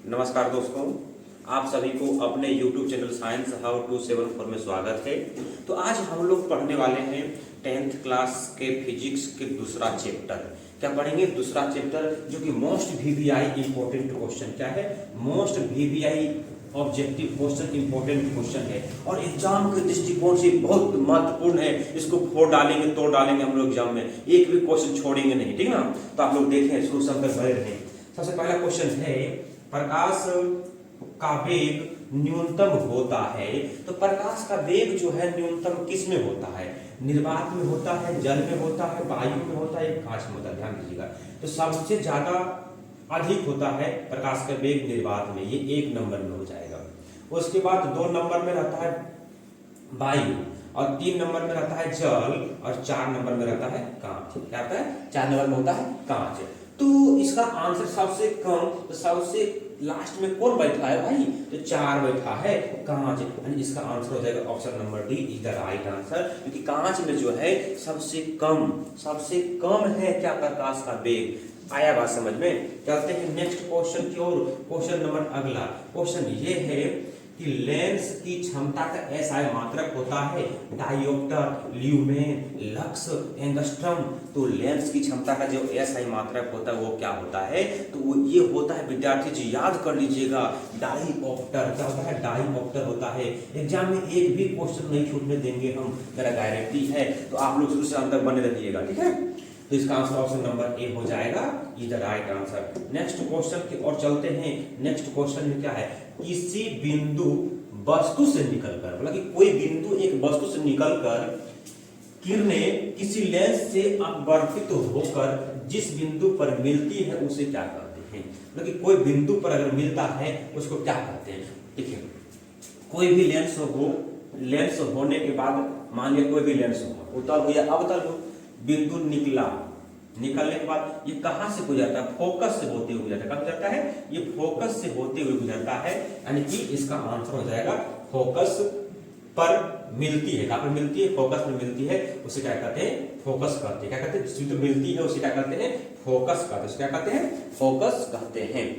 नमस्कार दोस्तों, आप सभी को अपने YouTube चैनल साइंस हाउ 274 में स्वागत है। तो आज हम लोग पढ़ने वाले हैं 10th क्लास के फिजिक्स के दूसरा चैप्टर। क्या पढ़ेंगे? दूसरा चैप्टर जो कि मोस्ट वीवीआई इंपॉर्टेंट क्वेश्चन क्या है, most VVI objective question important question है और एग्जाम के दृष्टिकोण से बहुत महत्वपूर्ण है। इसको फोड़ डालेंगे तोड़ डालेंगे हम लोग एग्जाम में, एक भी क्वेश्चन छोड़ेंगे नहीं, ठीक ना। तो आप लोग देखें, शुरू से अंदर भरे रहें। सबसे पहला क्वेश्चन है, प्रकाश का वेग न्यूनतम होता है। तो प्रकाश का वेग जो है न्यूनतम किस में होता है? निर्वात में होता है, जल में होता है, वायु में होता है, कांच में होता है। ध्यान दीजिएगा, तो सबसे ज्यादा अधिक होता है प्रकाश का वेग निर्वात में, ये 1 नंबर में हो जाएगा। उसके बाद 2 नंबर में रहता है वायु और 3 नंबर में रहता है जल और 4 नंबर में रहता है कांच। क्या रहता है? 4 नंबर में होता है कांच। तो इसका आंसर सबसे कम, तो सबसे लास्ट में कौन बैठा है भाई? तो 4 बैठा है, कांच। यानी इसका आंसर हो जाएगा option number D is the right answer, क्योंकि कांच में जो है सबसे कम है क्या, प्रकाश का वेग। आया बात समझ में? चलते हैं नेक्स्ट क्वेश्चन की ओर। क्वेश्चन नंबर अगला क्वेश्चन ये है कि लेंस की क्षमता का एसआई मात्रक होता है डायोप्टर, ल्यूमेन, लक्स, एंगस्ट्रम। तो लेंस की क्षमता का जो एसआई मात्रक होता है वो क्या होता है? तो वो ये होता है, विद्यार्थी जी याद कर लीजिएगा, डाईऑप्टर। क्या होता है? डाईऑप्टर होता है। एग्जाम में एक भी क्वेश्चन नहीं छूटने देंगे हम, मेरा गारंटी है। तो आप लोग शुरू से अंदर बने रहिएगा, ठीक है। तो इसका आंसर ऑप्शन नंबर ए हो जाएगा, is the right answer. Next question की ओर चलते हैं। नेक्स्ट क्वेश्चन में क्या है, किसी बिंदु वस्तु से निकलकर, मतलब कि कोई बिंदु एक वस्तु से निकलकर किरणें किसी लेंस से अपवर्तित होकर जिस बिंदु पर मिलती है उसे क्या कहते हैं? मतलब कि कोई बिंदु पर अगर मिलता है उसको क्या कहते हैं? देखिए, कोई भी लेंस हो, लेंस होने के बाद मान लिया कोई भी लेंस हो, उत्तल हो या अवतल हो, बिंदु निकलने के बाद ये कहां से गुजरता है? फोकस से होते हुए गुजरता है। कहां गुजरता है? ये फोकस से होते हुए गुजरता है, यानी कि इसका आंसर हो जाएगा फोकस पर मिलती है। कहां पर मिलती है? फोकस में मिलती है, उसे क्या कहते हैं? फोकस कहते हैं। क्या कहते हैं? जिसमें तो मिलती है उसे क्या कहते हैं? फोकस कहते हैं। उसे क्या कहते हैं? फोकस कहते हैं।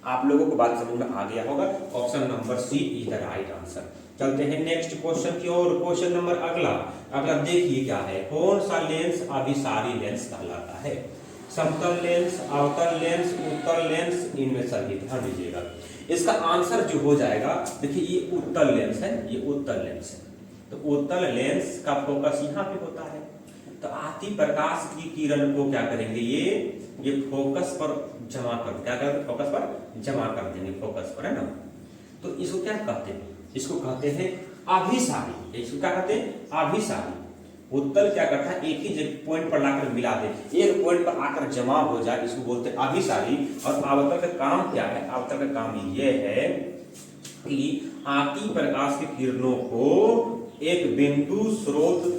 आप लोगों को बात समझ में आ गया होगा। Option number C is the right answer. चलते हैं नेक्स्ट क्वेश्चन की ओर। क्वेश्चन नंबर अगला देखिए क्या है, कौन सा लेंस अभिसारी लेंस कहलाता है? समतल लेंस, अवतल लेंस, उत्तल लेंस, इनमें सभी। ध्यान दीजिएगा, इसका आंसर जो हो जाएगा, देखिए ये उत्तल लेंस है, ये उत्तल लेंस है। तो उत्तल लेंस का फोकस यहाँ पे होता है। तो आती प्रकाश की किरण को क्या करेंगे, ये फोकस पर जमा कर, क्या करेंगे? फोकस पर जमा कर देंगे, फोकस पर, है ना। तो इसको क्या कहते हैं? इसको कहते हैं अभिसारी। इसको क्या कहते हैं? अभिसारी। उत्तल क्या करता है? एक ही पॉइंट पर लाकर मिला दे, एक पॉइंट पर आकर जमा हो जाए, इसको बोलते हैं अभिसारी। और अवतल का काम क्या है? अवतल का काम ये है कि आती प्रकाश की किरणों को एक बिंदु स्रोत,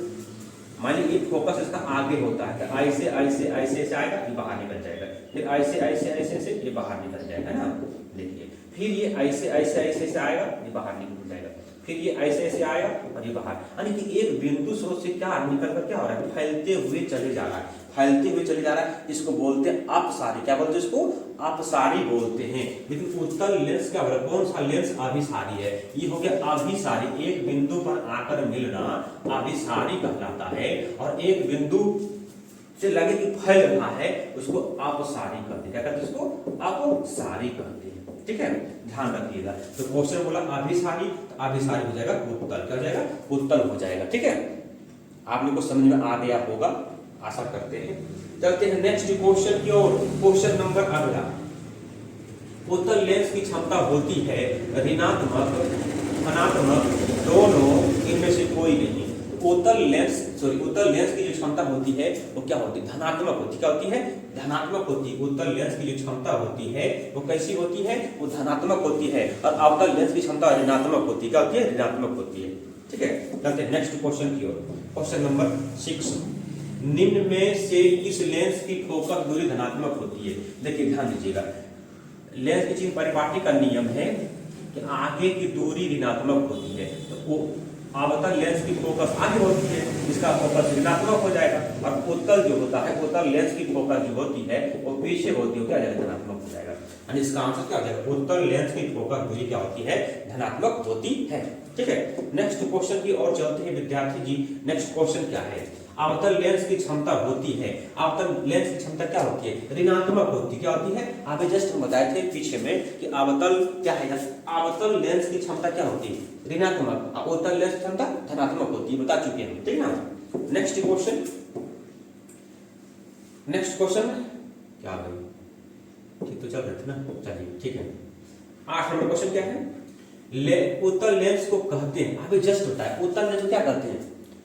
मान लीजिए फोकस इसका आगे होता है, ऐसे ऐसे ऐसे ऐसे आएगा, ये बाहर निकल जाएगा, फिर ऐसे ऐसे ऐसे ऐसे ये बाहर निकल जाएगा ना। देखिए, फिर ये ऐसे ऐसे ऐसे ऐसे आएगा, ये बाहर निकल जाएगा, फिर ये ऐसे ऐसे आएगा और ये बाहर। यानी कि एक बिंदु स्रोत से क्या निकल कर क्या हो रहा है? फैलते हुए चले जा रहा है, फैलते हुए चले जा रहा है। इसको बोलते हैं अपसारी। क्या बोलते हैं इसको? अपसारी बोलते हैं। लेकिन उत्तल लेंस क्या हो रहा है? कौन सा लेंस अभिसारी है? ये हो गया अभिसारी। एक बिंदु पर आकर मिलना अभिसारी कहलाता है, और एक बिंदु से लगे कि फैल रहा है उसको अपसारी कहते हैं। क्या कहते हैं? इसको अपसारी कहते हैं, ठीक है, ध्यान रखिएगा। तो क्वेश्चन बोला अभिसारी, तो अभिसारी हो जाएगा उत्तल। क्या हो जाएगा? उत्तल हो जाएगा, ठीक है। आप लोग को समझ में आ गया होगा, आशा करते हैं। चलते हैं नेक्स्ट क्वेश्चन की ओर। क्वेश्चन नंबर अगला, उत्तल लेंस की क्षमता होती है ऋणात्मक, धनात्मक, दोनों, इनमें से कोई नहीं। उत्तल लेंस की जो क्षमता होती है वो क्या होती है? धनात्मक होती। क्या होती है? धनात्मक होती है। उत्तल लेंस की जो क्षमता होती है वो कैसी होती है? वो धनात्मक होती है। और अवतल लेंस की क्षमता ऋणात्मक होती है। क्या होती है? ऋणात्मक होती है, ठीक है। चलते हैं नेक्स्ट क्वेश्चन की ओर। क्वेश्चन नंबर 6, निम्न में से किस लेंस की फोकस दूरी धनात्मक होती है? देखिए ध्यान दीजिएगा, लेंस की चिन्ह परिपाटी का नियम है कि आगे की दूरी ऋणात्मक होती है। तो वो अवतल लेंस की फोकस आगे होती है, इसका फोकस ऋणात्मक हो जाएगा, और उत्तल जो होता है, उत्तल लेंस की फोकस जो होती है वो पीछे होती है, क्या जाएगा, धनात्मक हो जाएगा। यानी इसका आंसर क्या हो जाएगा, उत्तल लेंस की फोकस दूरी क्या होती है, धनात्मक होती है। ठीक है, नेक्स्ट क्वेश्चन की ओर चलते हैं विद्यार्थी जी। नेक्स्ट क्वेश्चन क्या है, अवतल लेंस की क्षमता होती है, अवतल लेंस की क्षमता क्या होती है, ऋणात्मक होती है। क्या होती है, अभी जस्ट हम बताए थे पीछे में कि अवतल क्या है, अवतल लेंस की क्षमता क्या होती है, ऋणात्मक, अवतल लेंस की क्षमता धनात्मक होती है, बता चुके हैं, ठीक ना। नेक्स्ट क्वेश्चन, नेक्स्ट क्वेश्चन क्या भाई, ठीक तो चल रहे थे ना, चलिए ठीक है। 8 नंबर क्वेश्चन क्या है, उत्तल लेंस को कहते हैं, अभी जस्ट बताया, उत्तल लेंस को क्या कहते हैं,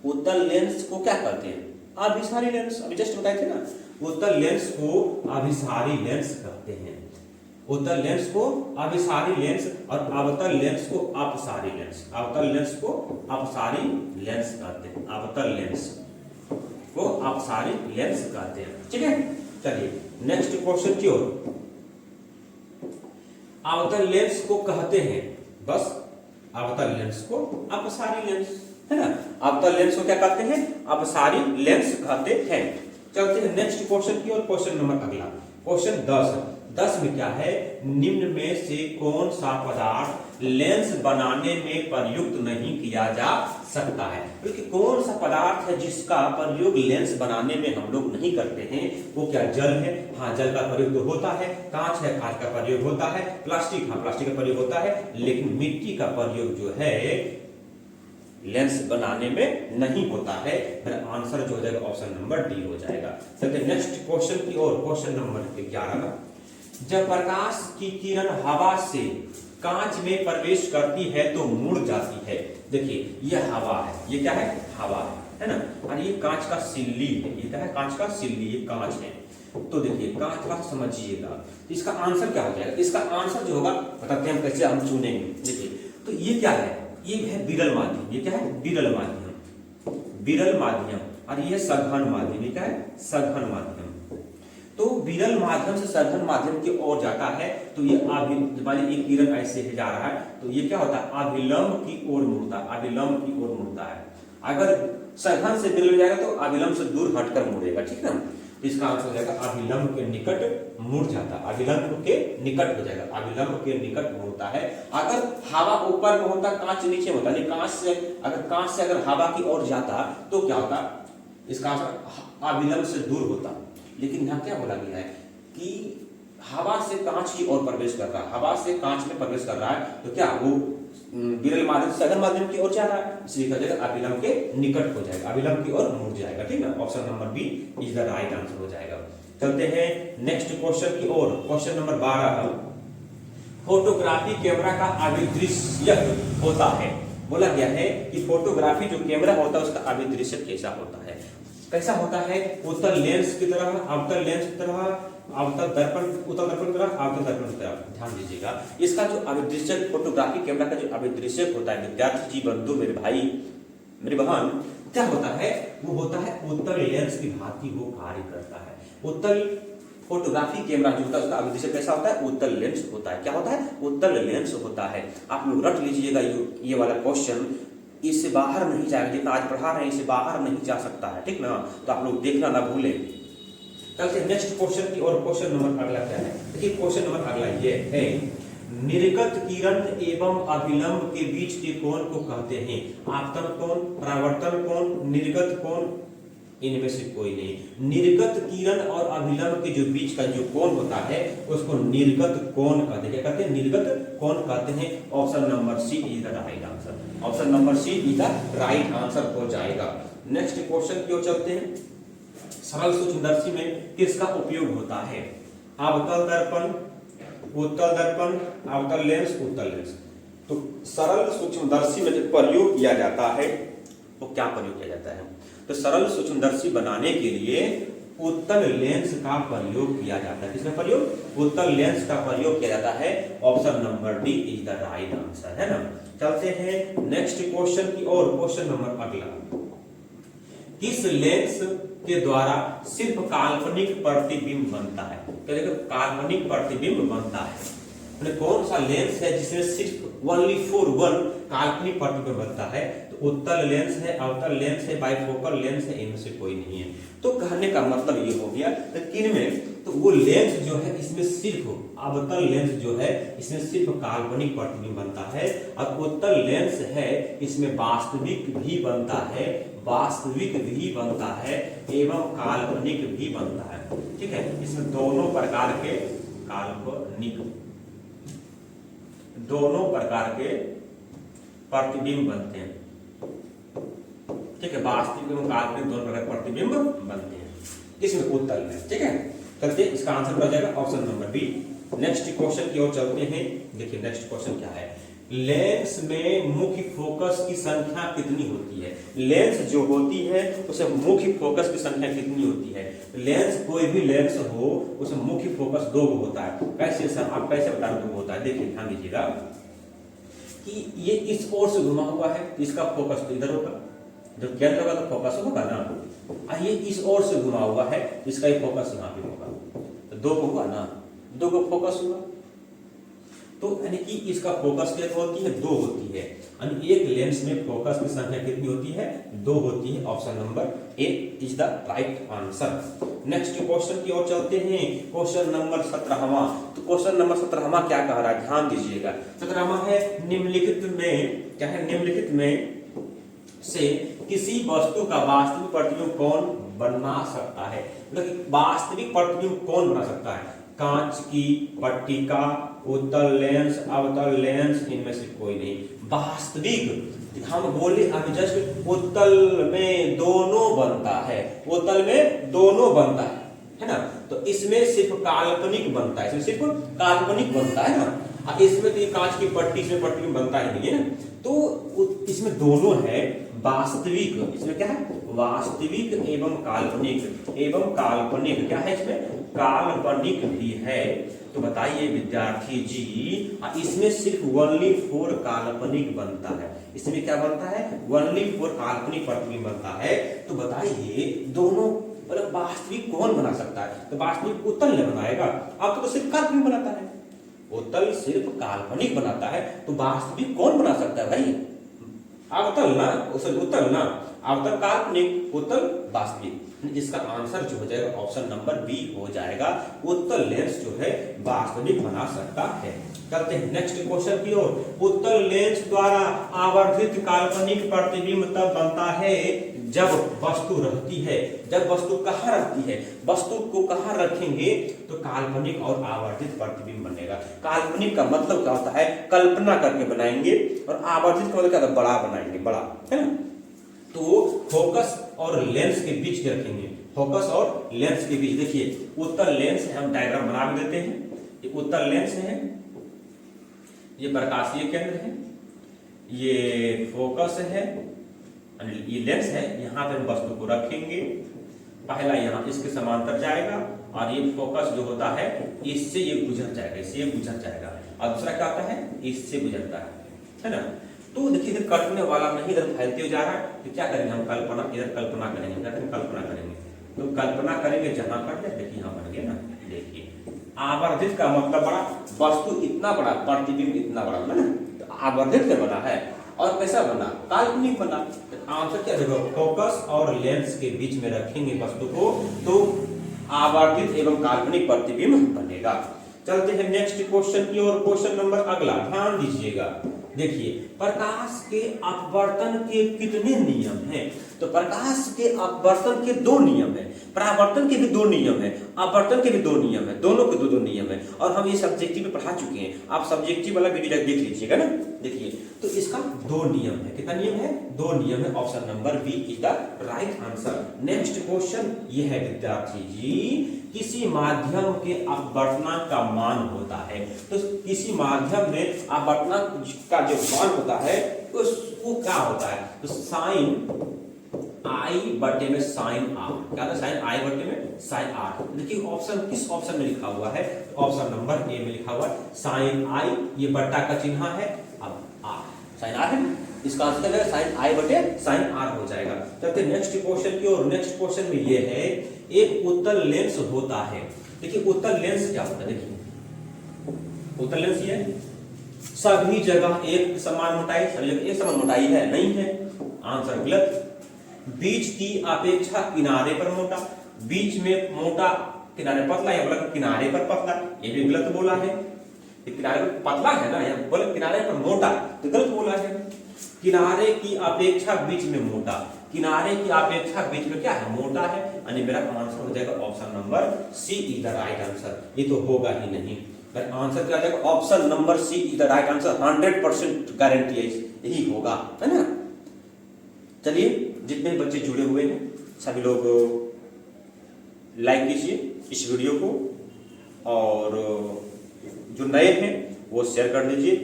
उत्तल लेंस को क्या कहते हैं, अभिसारी लेंस, अभी जस्ट बताए थे ना, उत्तल लेंस को अभिसारी लेंस कहते हैं, उत्तल लेंस को अभिसारी लेंस, और अवतल लेंस को अपसारी लेंस, अवतल लेंस को अपसारी लेंस कहते हैं, अवतल लेंस को अपसारी लेंस कहते हैं। ठीक है, चलिए नेक्स्ट क्वेश्चन की ओर। अवतल लेंस को कहते हैं, बस अवतल लेंस को अपसारी लेंस, है ना, अवतल लेंस को क्या कहते हैं, अपसारी लेंस कहते हैं। चलते हैं नेक्स्ट क्वेश्चन की ओर। क्वेश्चन नंबर अगला, क्वेश्चन 10 में क्या है, निम्न में से कौन सा पदार्थ लेंस बनाने में प्रयुक्त नहीं किया जा सकता है, बल्कि कौन सा पदार्थ है जिसका प्रयोग लेंस बनाने में हम लोग नहीं करते हैं, वो क्या जल है, हाँ जल का प्रयोग तो होता है, कांच है, कांच का प्रयोग होता है, प्लास्टिक, हाँ प्लास्टिक का प्रयोग होता है, लेकिन मिट्टी का प्रयोग जो है लेंस बनाने में नहीं होता है। फिर आंसर जो हो जाएगा ऑप्शन नंबर डी हो जाएगा। चलिए नेक्स्ट क्वेश्चन की ओर। क्वेश्चन नंबर 11, जब प्रकाश की किरण हवा से कांच में प्रवेश करती है तो मुड़ जाती है। देखिए यह हवा है, ये क्या है, हवा है ना, और ये कांच का सिल्ली है, ये क्या है, कांच का सिल्ली, ये कांच है। तो देखिए कांच का समझिएगा, इसका आंसर क्या हो जाएगा, इसका आंसर जो होगा बताते हैं हम कैसे हम चुनेंगे। देखिए तो ये क्या है, ये है विरल माध्यम, ये क्या है, विरल माध्यम, विरल माध्यम, और ये सघन माध्यम, ये क्या है, सघन माध्यम। तो विरल माध्यम से सघन माध्यम की ओर जाता है तो ये मान लीजिए किरण ऐसे जा रहा है तो ये क्या होता है, अभिलंब की ओर मुड़ता है, अभिलंब की ओर मुड़ता है। अगर सघन से विरल जाएगा तो अभिलंब से दूर हटकर मुड़ेगा, ठीक है ना। इसका आंसर हो जाएगा अभिलंब के निकट मुड़ जाता, अभिलंब के निकट हो जाएगा, अभिलंब के निकट मुड़ता है। अगर हवा ऊपर में होता, कांच नीचे होता, नहीं कांच से अगर हवा की ओर जाता तो क्या होता, इसका आंसर अभिलंब से दूर होता। लेकिन यहाँ क्या बोला गया है कि हवा से कांच की ओर प्रवेश कर रहा है, हवा से कांच में प्रवेश कर रहा है तो क्या वो विरल माध्यम सघन माध्यम की ओर जा रहा है, इसलिए क्या जाएगा अभिलंब के निकट हो जाएगा, अभिलंब की ओर मुड़ जाएगा, ठीक है। Option number B is the right answer हो जाएगा। चलते हैं नेक्स्ट क्वेश्चन की ओर। क्वेश्चन नंबर 12, फोटोग्राफी कैमरा का अभिदृश्य होता है। बोला गया है कि फोटोग्राफी जो कैमरा होता है उसका अभिदृश्य कैसा होता है, कैसा होता है, उत्तल लेंस की तरह, अवतल लेंस की तरह, अवतल दर्पण, उत्तल दर्पण की तरह, अवतल दर्पण की तरह। ध्यान दीजिएगा, इसका जो अभिदृश्य फोटोग्राफी कैमरा का जो अभिदृश्य होता है विद्यार्थी जी, बंधु, मेरे भाई, मेरी बहन, क्या होता है, वो होता है उत्तल लेंस की भांति वो कार्य करता है। उत्तल फोटोग्राफी कैमरा जो होता है उसका अभिदृश्य कैसा होता है, उत्तल लेंस होता है। क्या होता है, उत्तल लेंस होता है। आप लोग रट लीजिएगा ये वाला क्वेश्चन, इससे बाहर नहीं जाएगा, जितना आज पढ़ा रहे हैं इससे बाहर नहीं जा सकता है, ठीक ना, तो आप लोग देखना ना भूलें। चलते हैं नेक्स्ट क्वेश्चन की और। क्वेश्चन नंबर अगला क्या है, देखिए क्वेश्चन नंबर अगला ये है, निर्गत किरण एवं अभिलंब के बीच के कोण को कहते हैं आपतन कोण, परावर्तन कोण, निर्गत कोण, इनमें से कोई नहीं। निर्गत किरण और अभिलंब के जो बीच का जो कोण होता है उसको निर्गत कोण कहते हैं। क्या कहते हैं, निर्गत कोण कहते हैं। Option number C is the right answer, option number C is the right answer हो जाएगा। नेक्स्ट क्वेश्चन की ओर चलते हैं। सरल सूक्ष्मदर्शी में किसका उपयोग होता है, अवतल दर्पण, उत्तल दर्पण, अवतल लेंस, उत्तल लेंस। तो सरल सूक्ष्मदर्शी में जो प्रयोग किया जाता है वो क्या प्रयोग किया जाता है, तो सरल सूक्ष्मदर्शी बनाने के लिए उत्तल लेंस का प्रयोग किया जाता है। किसका प्रयोग, उत्तल लेंस का प्रयोग किया जाता है। Option number D is the right answer, है ना। चलते हैं नेक्स्ट क्वेश्चन की ओर। क्वेश्चन नंबर अगला, किस लेंस के द्वारा सिर्फ काल्पनिक प्रतिबिंब बनता है, काल्पनिक प्रतिबिंब बनता है। मैंने कौन सा लेंस है जिसमें सिर्फ ओनली फॉर वन काल्पनिक प्रतिबिंब बनता है? तो उत्तल लेंस है, अवतल लेंस है, बाइफोकल लेंस है, इनमें से कोई नहीं है। तो कहने का मतलब ये हो गया किन में, तो वो लेंस जो है इसमें सिर्फ अवतल लेंस जो है इसमें सिर्फ काल्पनिक प्रतिबिंब बनता है, और उत्तल लेंस है इसमें वास्तविक भी बनता है, वास्तविक भी बनता है एवं काल्पनिक भी बनता है। ठीक है, इसमें दोनों प्रकार के काल्पनिक, दोनों प्रकार के प्रतिबिंब बनते हैं। ठीक है, वास्तविक एवं काल्पनिक दोनों प्रकार के प्रतिबिंब बनते हैं इसमें उत्तल में। ठीक है, चलते इसका आंसर हो जाएगा option number B. Next question की ओर चलते हैं। देखिए नेक्स्ट क्वेश्चन क्या है, लेंस में मुख्य फोकस की संख्या कितनी होती है? लेंस जो होती है उसे मुख्य फोकस की संख्या कितनी होती है? लेंस कोई भी लेंस हो उसे मुख्य फोकस 2 होता है। कैसे सर, आप कैसे बता रहे 2 होता है? देखिए ध्यान दीजिएगा कि ये इस ओर से घुमा हुआ है, इसका फोकस तो इधर होगा, जब केंद्र होगा तो फोकस होगा ना। ये इस ओर से घुमा हुआ है, इसका ही फोकस यहाँ पे होगा, तो 2 हुआ ना, 2 को फोकस हुआ। तो यानी कि इसका फोकस क्या होती है? 2 होती है। यानी एक लेंस में फोकस की संख्या कितनी होती है? 2 होती है। Option number A is the right answer. Next question की ओर चलते हैं। क्वेश्चन नंबर 17वां। तो क्वेश्चन नंबर 17वां क्या कह रहा है, ध्यान दीजिएगा। 17वां है निम्नलिखित में, क्या है? निम्नलिखित में से किसी वस्तु का वास्तविक प्रतिबिंब कौन बना सकता है? मतलब वास्तविक प्रतिबिंब कौन बना सकता है? कांच की पट्टिका, उत्तल लेंस, अवतल लेंस, इनमें से कोई नहीं। वास्तविक हम बोले अभी जस्ट उत्तल में दोनों बनता है, उत्तल में दोनों बनता है ना? तो इसमें सिर्फ काल्पनिक बनता है, इसमें सिर्फ काल्पनिक बनता है ना। इसमें तो ये कांच की पट्टी, इसमें पट्टी में बनता ही नहीं है ना। तो इसमें दोनों है, वास्तविक, इसमें क्या है? वास्तविक एवं काल्पनिक, एवं काल्पनिक क्या है? इसमें काल्पनिक भी है। तो बताइए विद्यार्थी जी, इसमें सिर्फ ओनली फॉर काल्पनिक बनता है। इसमें क्या बनता है? ओनली फॉर काल्पनिक प्रतिबिंब बनता है। तो बताइए दोनों मतलब वास्तविक कौन बना सकता है? तो वास्तविक उत्तल ने बनाएगा, आप तो सिर्फ काल्पनिक बनाता है। उत्तल सिर्फ काल्पनिक बनाता है, तो वास्तविक कौन बना सकता है भाई? अवतल ना, उत्तल ना, अवतल काल्पनिक, उत्तल वास्तविक। जिसका आंसर जो हो जाएगा ऑप्शन नंबर बी हो जाएगा। उत्तल लेंस जो है वास्तविक बना सकता है। चलते हैं नेक्स्ट क्वेश्चन की ओर। उत्तल लेंस द्वारा आवर्धित काल्पनिक प्रतिबिंब तब बनता है जब वस्तु रहती है। जब वस्तु कहाँ रहती है? वस्तु को कहाँ रखेंगे तो काल्पनिक और आवर्धित प्रतिबिंब बनेगा। काल्पनिक का मतलब क्या होता है? कल्पना करके बनाएंगे, और आवर्धित का मतलब क्या होता है? बड़ा बनाएंगे, बड़ा, है ना। तो फोकस और लेंस के बीच रखेंगे, फोकस और लेंस के बीच। देखिए उत्तल लेंस है, हम डायग्राम बना भी देते हैं। ये उत्तल लेंस है, ये प्रकाशीय केंद्र है, ये फोकस है, ये लेंस है। यहाँ पे हम वस्तु को रखेंगे, पहला यहाँ इसके समांतर जाएगा, और ये फोकस जो होता है इससे ये गुजर जाएगा, इससे ये गुजर जाएगा। और दूसरा क्या होता है? इससे गुजरता है ना। तो देखिए इधर कटने वाला नहीं, इधर फैलते हुए जा रहा है। तो क्या करेंगे हम? कल्पना, इधर कल्पना करेंगे, क्या करेंगे? कल्पना करेंगे। तो कल्पना करेंगे, जहां कट जाए, देखिए यहाँ बन गया ना। देखिए आवर्धित का मतलब बड़ा, वस्तु इतना बड़ा, प्रतिबिंब इतना बड़ा बना, तो आवर्धित से बना है। और कैसा बना? काल्पनिक बना। तो आंसर क्या देगा? फोकस और लेंस के बीच में रखेंगे वस्तु को, तो आवर्धित एवं काल्पनिक प्रतिबिंब बनेगा। चलते हैं नेक्स्ट क्वेश्चन की ओर। क्वेश्चन नंबर अगला, ध्यान दीजिएगा। देखिए प्रकाश के अपवर्तन के कितने नियम हैं? तो प्रकाश के अपवर्तन के 2 नियम है, परावर्तन के भी 2 नियम है, अपवर्तन के भी 2 नियम है, दोनों के 2 नियम है। और हम ये सब्जेक्टिव में पढ़ा चुके हैं, आप सब्जेक्टिव वाला वीडियो देख लीजिएगा ना। देखिए तो इसका 2 नियम है। कितना नियम है? 2 नियम है। Option number B is the right answer. Next question ये है विद्यार्थी जी, किसी माध्यम के अपवर्तनांक का मान होता है। तो किसी माध्यम में अपवर्तनांक का जो मान होता है वो क्या होता है? तो साइन आई बटे में साइन आर। क्या था? साइन आई बटे में साइन आर। देखिए ऑप्शन किस ऑप्शन में लिखा हुआ है? ऑप्शन नंबर ए में लिखा हुआ है साइन आई, ये बट्टा का चिन्ह है, अब आर, साइन आर है, इसका आंसर है साइन आई बटे साइन आर हो जाएगा। चलते नेक्स्ट क्वेश्चन की ओर। नेक्स्ट क्वेश्चन में ये है, एक उत्तल लेंस होता है। देखिए उत्तल लेंस क्या होता है? देखिए उत्तल लेंस ये है। सभी जगह एक समान मोटाई, सभी जगह एक समान मोटाई है, नहीं है, आंसर गलत। बीच की अपेक्षा किनारे पर मोटा, बीच में मोटा किनारे पतला, या बोला किनारे पर पतला, ये भी गलत बोला है। किनारे पर पतला है ना, या बोले किनारे पर मोटा, तो गलत बोला है। किनारे की अपेक्षा बीच में मोटा, किनारे की अपेक्षा बीच में क्या है, मोटा है, यानी मेरा आंसर हो जाएगा option number C is the right answer. ये तो होगा ही नहीं, आंसर क्या जाएगा, option number C is the right answer, 100% guarantee है, यही होगा, है ना। चलिए, जितने बच्चे जुड़े हुए हैं सभी लोग लाइक कीजिए इस वीडियो को, और जो नए हैं वो शेयर कर दीजिए,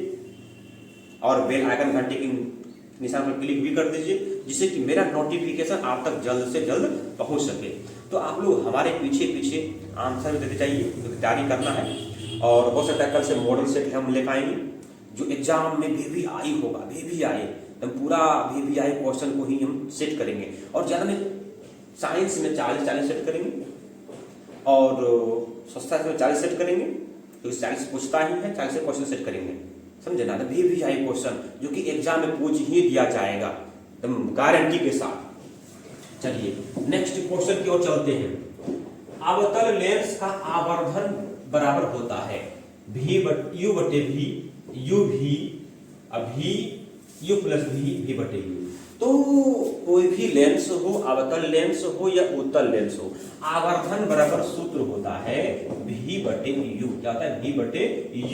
और बेल आइकन घंटे की निशान पर क्लिक भी कर दीजिए, जिससे कि मेरा नोटिफिकेशन आप तक जल्द से जल्द पहुंच सके। तो आप लोग हमारे पीछे पीछे आंसर देते जाइए, तो तैयारी करना है, और हो सकता है कल से मॉडल सेट हम ले पाएंगे, जो एग्जाम में VVI होगा, VVI हम पूरा VVI क्वेश्चन को ही हम सेट करेंगे, और ज़्यादा में साइंस में 40 सेट करेंगे, और संस्था में 40 सेट करेंगे, तो 40 पूछता ही है, 40 क्वेश्चन सेट करेंगे, समझे ना। VVI क्वेश्चन जो कि एग्जाम में पूछ ही दिया जाएगा एकदम गारंटी के साथ। चलिए नेक्स्ट क्वेश्चन की ओर चलते हैं। अवतल लेंस का आवर्धन बराबर होता है U बटे V, U प्लस V बटे U। तो कोई भी लेंस हो, अवतल लेंस हो या उत्तल लेंस हो, आवर्धन बराबर सूत्र होता है V बटे U। क्या होता है, V बटे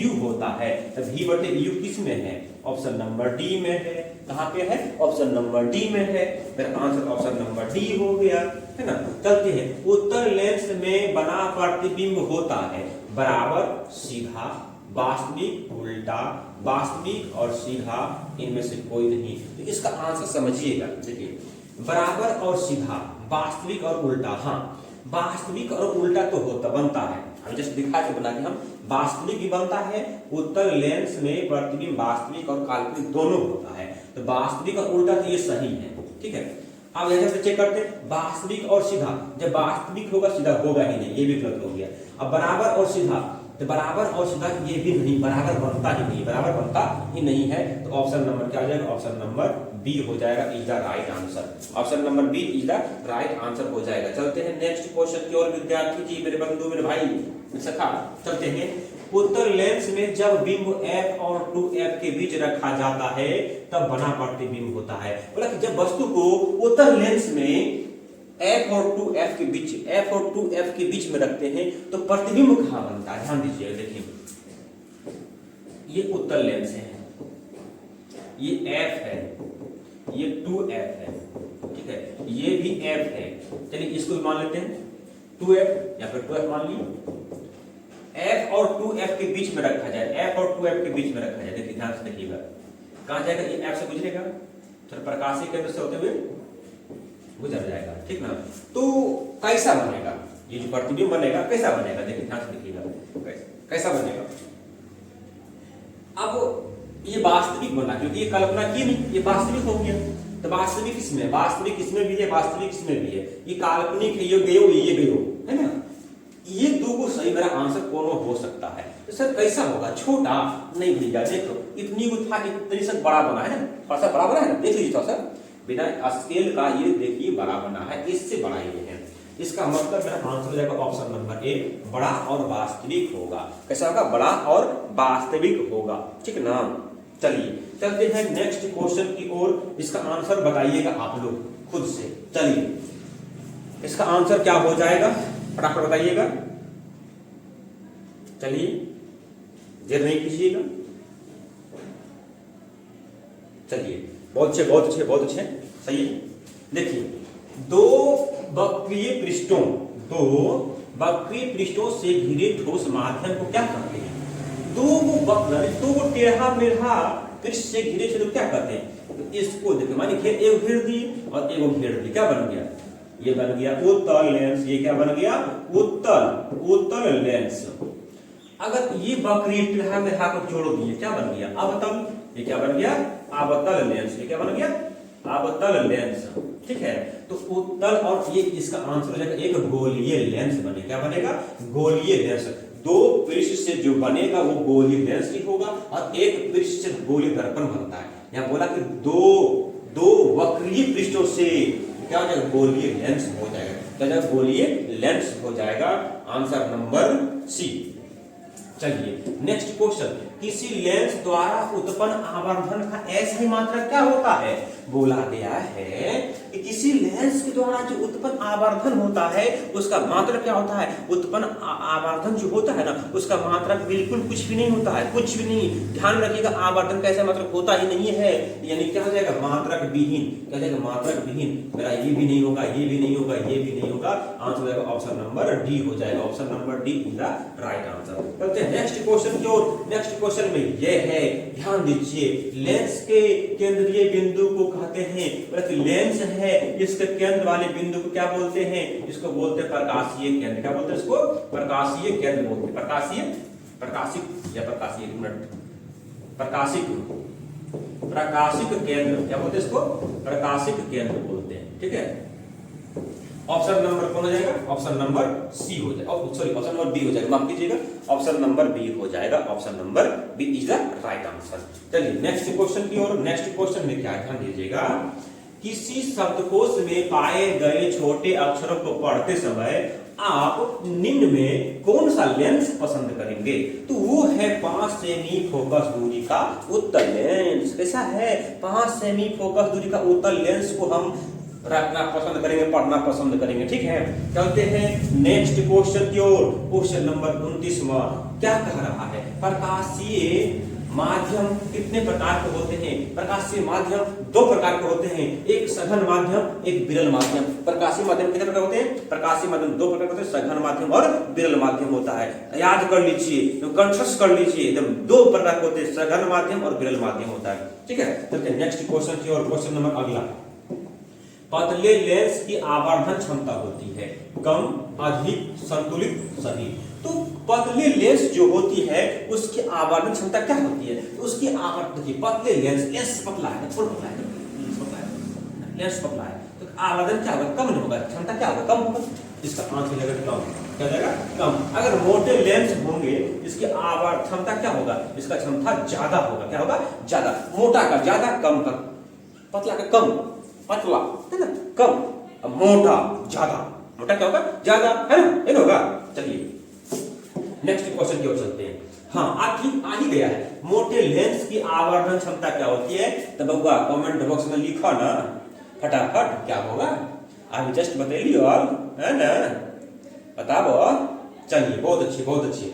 U होता है। तो V बटे U किस में है, ऑप्शन नंबर डी में है। कहाँ पे है, ऑप्शन नंबर डी में है। मेरा आंसर ऑप्शन नंबर डी हो गया, है ना। चलते हैं, उत्तल लेंस में बना प्रतिबिंब होता है बराबर, सीधा, वास्तविक, उल्टा, वास्तविक और सीधा, इनमें से कोई नहीं। तो इसका आंसर समझिएगा, देखिए, बराबर और सीधा, वास्तविक और उल्टा। हाँ, वास्तविक और उल्टा तो होता बनता है, हम जैसे दिखा के बना के हम वास्तविक भी बनता है। उत्तल लेंस में प्रतिबिंब वास्तविक और काल्पनिक दोनों होता है, तो वास्तविक और उल्टा तो ये सही है, ठीक है। अब यहाँ से चेक करते हैं, वास्तविक और सीधा, जब वास्तविक होगा सीधा होगा ही नहीं, ये भी गलत हो गया। अब बराबर और सीधा, तो बराबर और सीधा ये भी नहीं, बराबर बनता ही नहीं, बराबर बनता ही नहीं है। तो ऑप्शन नंबर क्या हो जाएगा, ऑप्शन नंबर बी हो जाएगा, is the right answer. Option number B is the right answer हो जाएगा। चलते हैं नेक्स्ट क्वेश्चन की ओर, विद्यार्थी जी, मेरे बंधु, मेरे भाई सखा, चलते हैं। उत्तल लेंस में जब बिंब F और 2F के बीच रखा जाता है तब बना प्रतिबिंब होता है। बोला कि जब वस्तु को उत्तल लेंस में F और 2F के बीच, F और 2F के बीच में रखते हैं तो प्रतिबिंब कहाँ बनता है, ध्यान दीजिए। देखिए, ये उत्तल लेंस है, ये F है, ये 2F है, ठीक है, ये भी F है। चलिए इसको भी मान लेते हैं 2F या फिर 2F मान लीजिए। F और 2F के बीच में रखा जाए, F और 2F के बीच में रखा जाए। देखिए ध्यान से देखिएगा, कहाँ जाएगा, ये F से गुजरेगा, फिर प्रकाशीय केंद्र से होते हुए गुजर जाएगा, ठीक ना। तो कैसा बनेगा ये जो प्रतिबिंब बनेगा, कैसा बनेगा, देखिए ध्यान से देखिएगा, कैसा बनेगा। अब ये वास्तविक बना, क्योंकि ये कल्पना की नहीं, ये वास्तविक हो गया। तो वास्तविक इसमें, वास्तविक इसमें भी है, वास्तविक इसमें भी है, ये काल्पनिक है, ये गयो, है ना। ये दो को सही, मेरा आंसर कौन हो सकता है। तो सर कैसा होगा, छोटा नहीं भैया, देखो इतनी को था, इतनी से बड़ा बना है ना, थोड़ा सा बड़ा बना है ना, देख लीजिए थोड़ा सा, बिना स्केल का ये देखिए बड़ा बना है, इससे बड़ा ये है। इसका मतलब मेरा आंसर हो जाएगा ऑप्शन नंबर ए, बड़ा और वास्तविक होगा। कैसा होगा, बड़ा और वास्तविक होगा, ठीक ना। चलिए चलते हैं नेक्स्ट क्वेश्चन की ओर, इसका आंसर बताइएगा आप लोग खुद से। चलिए इसका आंसर क्या हो जाएगा, फटाफट बताइएगा। चलिए देर नहीं कीजिएगा। चलिए बहुत अच्छे, बहुत अच्छे, बहुत अच्छे, सही है। देखिए, दो वक्रीय पृष्ठों से घिरे ठोस माध्यम को क्या कहते हैं। दो वक्र, दो टेढ़ा मेढ़ा पृष्ठ से घिरे थे तो क्या कहते हैं। तो इसको देखिए, मानिए एक घेर दिए और एक घेर दिए, क्या बन गया, ये बन गया उत्तल लेंस। ये क्या बन गया, उत्तल लेंस। अगर ये वक्रीय टेढ़ा मेढ़ा को जोड़ दिए, क्या बन गया, अवतल। ये क्या बन गया, अवतल लेंस। ये क्या बन गया, अवतल लेंस, ठीक है। तो उत्तल, और ये इसका आंसर हो जाएगा एक गोलीय लेंस बने, क्या बनेगा, गोलीय लेंस। दो पृष्ठ से जो बनेगा वो गोलीय लेंस ही होगा, और एक पृष्ठ से गोलीय दर्पण बनता है। यहाँ बोला कि दो वक्रीय पृष्ठों से क्या हो जाएगा, गोलीय लेंस हो जाएगा। क्या जाएगा, गोलीय लेंस हो जाएगा। Answer number C. चलिए नेक्स्ट क्वेश्चन, किसी लेंस द्वारा उत्पन्न आवर्धन का ऐसा ही मात्रक क्या होता है। बोला गया है कि किसी लेंस के द्वारा जो उत्पन्न आवर्धन होता है उसका मात्रक क्या होता है। उत्पन्न आवर्धन जो होता है ना उसका मात्रक बिल्कुल कुछ भी नहीं होता है, कुछ भी नहीं। ध्यान रखिएगा, आवर्धन का ऐसा मात्रक होता ही नहीं है, यानी क्या हो जाएगा, मात्रक विहीन। क्या हो जाएगा, मात्रक विहीन। मेरा ये भी नहीं होगा, ये भी नहीं होगा, ये भी नहीं होगा। आंसर हो जाएगा ऑप्शन नंबर डी हो जाएगा। Option number D is the right answer. चलते हैं नेक्स्ट क्वेश्चन की ओर। नेक्स्ट क्वेश्चन में ये है, ध्यान दीजिए, लेंस के केंद्रीय बिंदु को कहते हैं, लेंस है इसके केंद्र वाले बिंदु को क्या बोलते हैं, इसको बोलते हैं प्रकाशीय केंद्र। क्या बोलते हैं इसको, प्रकाशीय केंद्र बोलते हैं। प्रकाशिक या प्रकाशीय, एक मिनट, प्रकाशिक केंद्र क्या बोलते हैं इसको, प्रकाशिक केंद्र बोलते हैं। ठीक है, ऑप्शन नंबर कौन हो जाएगा, ऑप्शन नंबर सी हो जाएगा, सॉरी ऑप्शन नंबर बी हो जाएगा, माफ कीजिएगा, ऑप्शन नंबर बी हो जाएगा। Option number B is the right answer. चलिए नेक्स्ट क्वेश्चन की ओर। नेक्स्ट क्वेश्चन में क्या है, ध्यान दीजिएगा, किसी शब्दकोश में पाए गए छोटे अक्षरों को पढ़ते समय आप निम्न में कौन सा लेंस पसंद करेंगे। तो वो है 5 सेमी फोकस दूरी का उत्तल लेंस। कैसा है, 5 सेमी फोकस दूरी का उत्तल लेंस को हम रखना पसंद करेंगे, पढ़ना पसंद करेंगे। ठीक है, चलते हैं नेक्स्ट क्वेश्चन की ओर। क्वेश्चन नंबर 29वां क्या कह रहा है, प्रकाशीय माध्यम कितने प्रकार के होते हैं। प्रकाशीय माध्यम 2 प्रकार के होते हैं, एक सघन माध्यम, एक विरल माध्यम। प्रकाशीय माध्यम कितने प्रकार होते हैं, प्रकाशीय माध्यम 2 प्रकार के होते हैं, सघन माध्यम और विरल माध्यम होता है। याद कर लीजिए, तो कंठस्थ कर लीजिए, एकदम 2 प्रकार के होते हैं, सघन माध्यम और विरल माध्यम होता है। ठीक है, चलते हैं नेक्स्ट क्वेश्चन की ओर। क्वेश्चन नंबर अगला, पतले लेंस की आवर्धन क्षमता होती है कम, अधिक, संतुलित, सही। तो पतले लेंस जो होती है उसकी आवर्धन क्षमता क्या होती है, तो उसकी आवर्धन, देखिए पतले लेंस पतला है, थोड़ा पतला है, लेंस पतला है, तो आवर्धन क्या होगा, कम नहीं होगा, क्षमता क्या होगा, कम होगा। इसका आंसर हो जाएगा कम। क्या जाएगा, कम। अगर मोटे लेंस होंगे इसकी आवर्धन क्षमता क्या होगा, इसका क्षमता ज्यादा होगा। क्या होगा, ज्यादा। मोटा का ज्यादा, कम का, पतला का कम, पतला है ना कम, मोटा ज्यादा। मोटा क्या होगा, ज्यादा, है ना, ये होगा। चलिए नेक्स्ट क्वेश्चन की ओर चलते हैं। हाँ, आ ही गया है, मोटे लेंस की आवर्धन क्षमता क्या होती है। तो बउआ कमेंट बॉक्स में लिखो ना फटाफट, क्या होगा, अभी जस्ट बतेली और है ना, बताओ। चलिए बहुत अच्छी, बहुत अच्छी।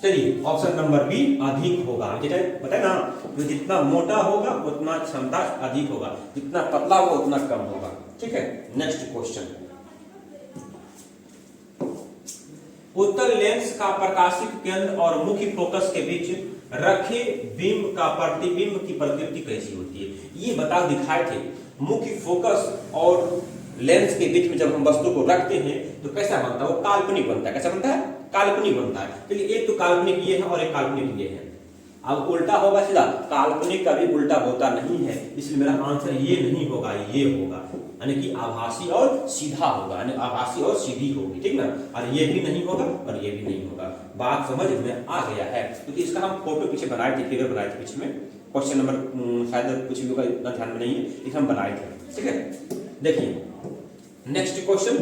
चलिए ऑप्शन नंबर बी अधिक होगा। बताए ना, तो जितना मोटा होगा उतना क्षमता अधिक होगा, जितना पतला होगा उतना कम होगा। ठीक है, नेक्स्ट क्वेश्चन, उत्तल लेंस का प्रकाशिक केंद्र और मुख्य फोकस के बीच रखे बिंब का प्रतिबिंब की प्रकृति कैसी होती है। ये बता दिखाए थे, मुख्य फोकस और लेंस के बीच में जब हम वस्तु को रखते हैं तो कैसा बनता है, वो काल्पनिक बनता है। कैसा बनता है, काल्पनिक बनता है। चलिए एक तो काल्पनिक ये है और एक काल्पनिक ये है। अब उल्टा होगा सीधा, काल्पनिक कभी उल्टा होता नहीं है, इसलिए मेरा आंसर ये नहीं होगा, ये होगा, यानी कि आभासी और सीधा होगा, यानी आभासी और सीधी होगी। ठीक ना, और ये भी नहीं होगा और ये भी नहीं होगा। बात समझ में आ गया है, क्योंकि इसका हम फोटो पीछे बनाए थे, फिगर बनाए थे पीछे में। क्वेश्चन नंबर शायद कुछ भी इतना ध्यान में नहीं है, इसे हम बनाए थे। ठीक है, देखिए नेक्स्ट क्वेश्चन,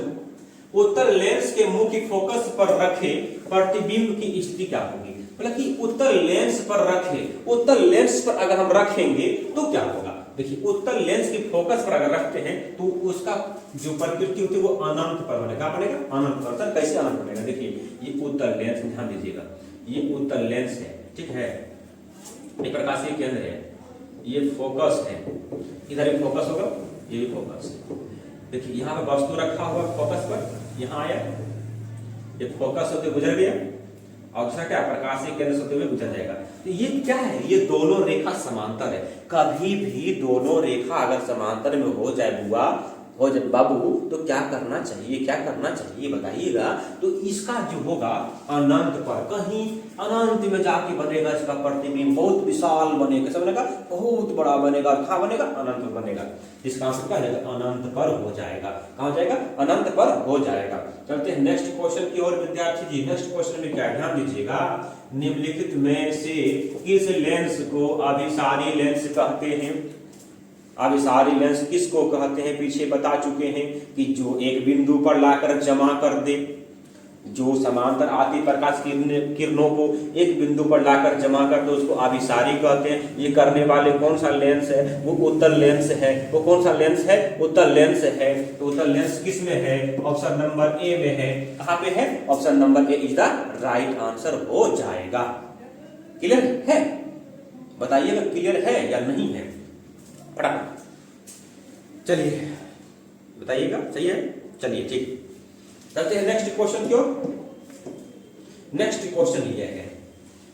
उत्तल लेंस के मुख्य फोकस पर रखे प्रतिबिंब की स्थिति क्या होगी। मतलब कि उत्तल लेंस पर रखे, उत्तल लेंस पर अगर हम रखेंगे तो क्या होगा। देखिए उत्तल लेंस के फोकस पर अगर रखते हैं तो उसका जो प्रकृति होती है वो अनंत पर बनेगा। क्या बनेगा, अनंत पर। सर कैसे अनंत बनेगा, देखिए ये उत्तल लेंस, ध्यान दीजिएगा, ये उत्तल लेंस है। ठीक है, ये प्रकाशीय केंद्र है, ये फोकस है, इधर भी फोकस होगा, ये भी फोकस है। देखिए यहाँ पे वस्तु रखा हुआ फोकस पर, यहाँ आया, ये फोकस होते गुजर गया, और दूसरा क्या, प्रकाशीय केंद्र होते हुए गुजर जाएगा। तो ये क्या है, ये दोनों रेखा समांतर है। कभी भी दोनों रेखा अगर समांतर में हो जाए बुआ हो जाए बाबू तो क्या करना चाहिए, क्या करना चाहिए बताइएगा। तो इसका जो होगा अनंत पर, कहीं अनंत में जाके बनेगा इसका प्रतिबिंब, बहुत विशाल बनेगा, सब बनेगा बहुत बड़ा बनेगा, कहाँ बनेगा अनंत में बनेगा। इसका आंसर क्या है अनंत पर हो जाएगा। कहाँ हो जाएगा अनंत पर हो जाएगा। चलते हैं नेक्स्ट क्वेश्चन की ओर विद्यार्थी जी। नेक्स्ट क्वेश्चन में क्या ध्यान दीजिएगा, निम्नलिखित में से किस लेंस को अभिसारी लेंस कहते हैं। अभिसारी लेंस किसको कहते हैं पीछे बता चुके हैं कि जो एक बिंदु पर लाकर जमा कर दे, जो समांतर आती प्रकाश किरणों को एक बिंदु पर लाकर जमा कर दे उसको अभिसारी कहते हैं। ये करने वाले कौन सा लेंस है, वो उत्तल लेंस है। वो कौन सा लेंस है, उत्तल लेंस है। तो उत्तल लेंस किस में है, ऑप्शन नंबर ए में है। कहाँ पे है, option number A is the right answer हो जाएगा। क्लियर है, बताइएगा क्लियर है या नहीं है, फटाफट चलिए बताइएगा। सही है, चलिए ठीक चलते हैं नेक्स्ट क्वेश्चन की ओर। नेक्स्ट क्वेश्चन ये है,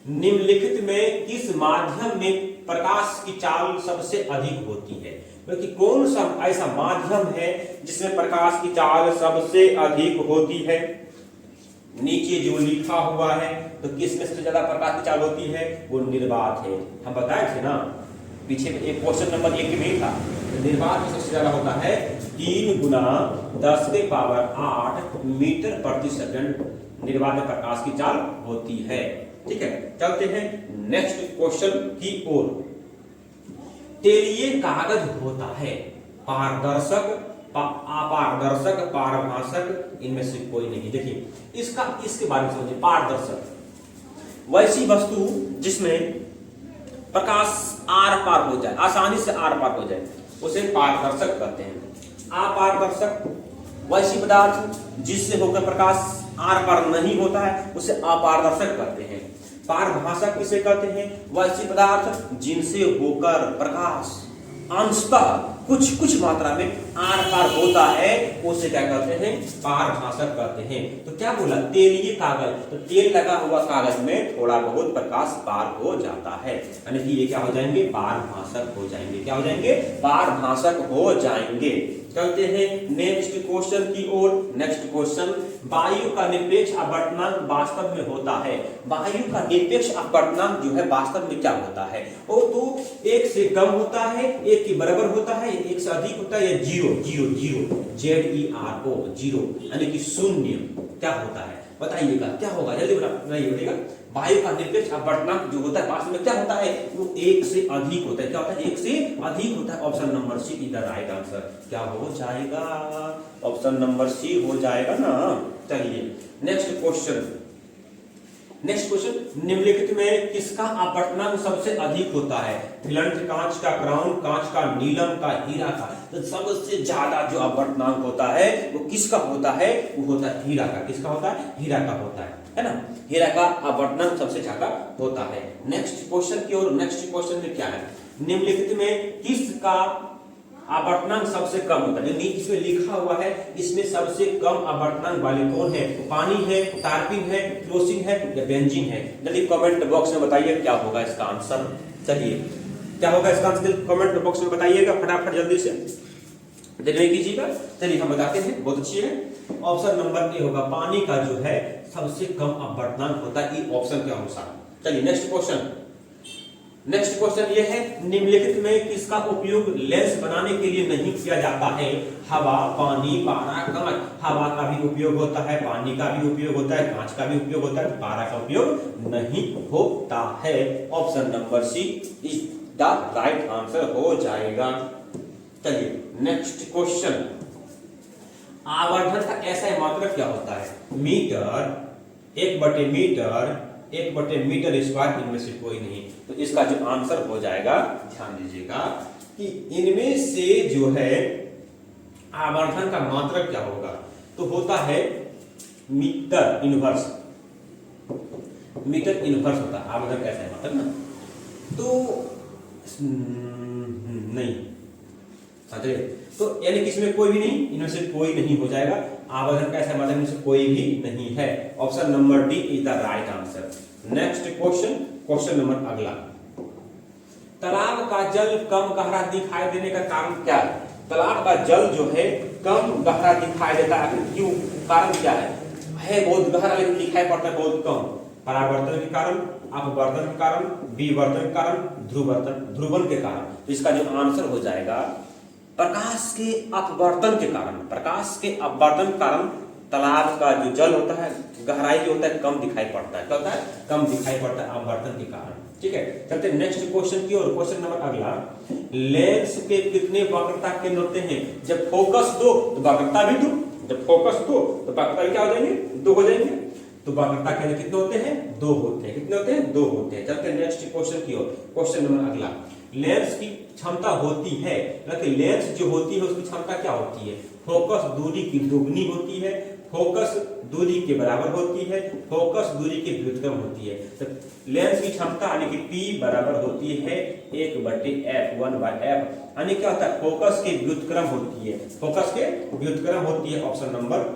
निम्नलिखित में किस माध्यम में प्रकाश की चाल सबसे अधिक होती है। क्योंकि कौन सा ऐसा माध्यम है जिसमें प्रकाश की चाल सबसे अधिक होती है। नीचे जो लिखा हुआ है तो किसमें सबसे ज्यादा प्रकाश की चाल होती है, वो निर्वात है। हम बताए थे ना पीछे में एक क्वेश्चन नंबर 1 में था, निर्वात में सबसे ज्यादा होता है 3 गुना 10⁸ मीटर प्रति सेकंड निर्वात में प्रकाश की चाल होती है। ठीक है, चलते हैं नेक्स्ट क्वेश्चन की ओर। तेलीय कागज होता है पारदर्शक, अपारदर्शक, पारभाषक, इनमें से कोई नहीं। देखिए इसके बारे में समझिए। पारदर्शक वैसी वस्तु जिसमें प्रकाश आर पार हो जाए, आसानी से आर पार हो जाए, उसे पारदर्शक कहते हैं। अपारदर्शक वैसी पदार्थ जिससे होकर प्रकाश आर पार नहीं होता है, उसे अपारदर्शक कहते हैं। पारभाषक किसे कहते हैं, वैसी पदार्थ जिनसे होकर प्रकाश अंशतः कुछ मात्रा में आर पार होता है, उसे क्या कहते हैं, पारभाषक कहते हैं। तो क्या बोला, तेलीय कागज, तो तेल लगा हुआ कागज में थोड़ा बहुत प्रकाश पार हो जाता है, यानी कि ये क्या हो जाएंगे, पारभाषक हो जाएंगे। क्या हो जाएंगे, पारभाषक हो जाएंगे। चलते हैं नेक्स्ट क्वेश्चन की ओर। नेक्स्ट क्वेश्चन, वायु का निरपेक्ष अपवर्तनांक वास्तव में होता है। वायु का निरपेक्ष अपवर्तनांक जो है वास्तव में क्या होता है, वो तो 1 से कम होता है, 1 के बराबर होता है, 1 से अधिक होता है, या जीरो जीरो यानी कि शून्य क्या होता है, बताइएगा क्या होगा, जल्दी बताइएगा। वायु का निरपेक्ष अपवर्तनांक जो होता है वास्तव में क्या होता है, वो 1 से अधिक होता है। क्या होता है, 1 से अधिक होता है। Option number C is the right answer. क्या हो जाएगा, ऑप्शन नंबर सी हो जाएगा ना। चलिए नेक्स्ट क्वेश्चन। निम्नलिखित में किसका अपवर्तनांक सबसे अधिक होता है। फिलंट कांच का, क्राउन कांच का, नीलम का, हीरा का। तो सबसे ज्यादा जो अपवर्तनांक होता है वो किसका होता है, वो होता है हीरा का। किसका होता है, हीरा का होता है ना। हीरा का अपवर्तनांक सबसे ज्यादा होता है। नेक्स्ट क्वेश्चन की ओर। नेक्स्ट क्वेश्चन में क्या है, निम्नलिखित में किसका अपवर्तनांक सबसे कम होता है। इसमें लिखा हुआ है इसमें सबसे कम अपवर्तनांक वाले कौन है, पानी है, टार्पिन है, क्लोरीन है या बेंजीन है। जल्दी कमेंट बॉक्स में बताइए क्या होगा इसका आंसर। चलिए क्या होगा इसका आंसर, कमेंट बॉक्स में बताइएगा फटाफट जल्दी से, देरी कीजिएगा। चलिए हम बताते हैं, बहुत अच्छी है। ऑप्शन नंबर ए होगा, पानी का जो है सबसे कम अपवर्तनांक होता है, ये ऑप्शन के अनुसार। चलिए नेक्स्ट क्वेश्चन। नेक्स्ट क्वेश्चन ये है, निम्नलिखित में किसका उपयोग लेंस बनाने के लिए नहीं किया जाता है। हवा, पानी, पारा, कांच। हवा का भी उपयोग होता है, पानी का भी उपयोग होता है, कांच का भी उपयोग होता है, पारा का उपयोग नहीं होता है। Option number C is the right answer हो जाएगा। चलिए नेक्स्ट क्वेश्चन, आवर्धन का ऐसा मात्रक क्या होता है। मीटर, 1/मीटर, 1/मीटर स्क्वायर, इनमें से कोई नहीं। तो इसका जो आंसर हो जाएगा, ध्यान दीजिएगा कि इनमें से जो है आवर्धन का मात्रक क्या होगा, तो होता है मीटर इनवर्स। मीटर इनवर्स होता है आवर्धन का ऐसा मात्रक ना, तो नहीं समझे। तो यानी कि इसमें कोई भी नहीं, इनमें से कोई नहीं हो जाएगा। आवर्धन का ऐसा मात्रक इनमें से कोई भी नहीं है। Option number D is the right answer. Next question, question number अगला, तालाब का जल कम गहरा दिखाई देने का कारण क्या है। तालाब का जल जो है कम गहरा दिखाई देता है, क्यों? कारण क्या है बहुत गहरा लेकिन दिखाई पड़ता है बहुत कम। परावर्तन के कारण, अपवर्तन के कारण, विवर्तन के कारण, ध्रुवन के कारण। तो इसका जो आंसर हो जाएगा प्रकाश के अपवर्तन के कारण। प्रकाश के अपवर्तन के कारण तालाब का जो जल होता है गहराई जो होता है कम दिखाई पड़ता है। क्या होता है? कम दिखाई पड़ता है अपवर्तन के कारण। ठीक है, चलते नेक्स्ट क्वेश्चन की ओर। क्वेश्चन नंबर अगला, लेंस के कितने वक्रता केंद्र होते हैं? जब फोकस दो तो वक्रता भी दो, जब फोकस दो तो वक्रता क्या हो जाएंगे? दो हो जाएंगे। तो वक्रता केंद्र कितने होते हैं? दो होते हैं। कितने होते हैं? दो होते हैं। चलते नेक्स्ट क्वेश्चन की ओर। क्वेश्चन नंबर अगला, लेंस की क्षमता होती है, लेंस जो होती है उसकी क्षमता क्या होती है? फोकस दूरी की दुगनी होती है, फोकस दूरी के बराबर होती है, फोकस दूरी के व्युत्क्रम होती है। तो लेंस की क्षमता यानी कि P बराबर होती है 1/f 1/f, यानी क्या होता है? फोकस के व्युत्क्रम होती है, फोकस के व्युत्क्रम होती है। Option number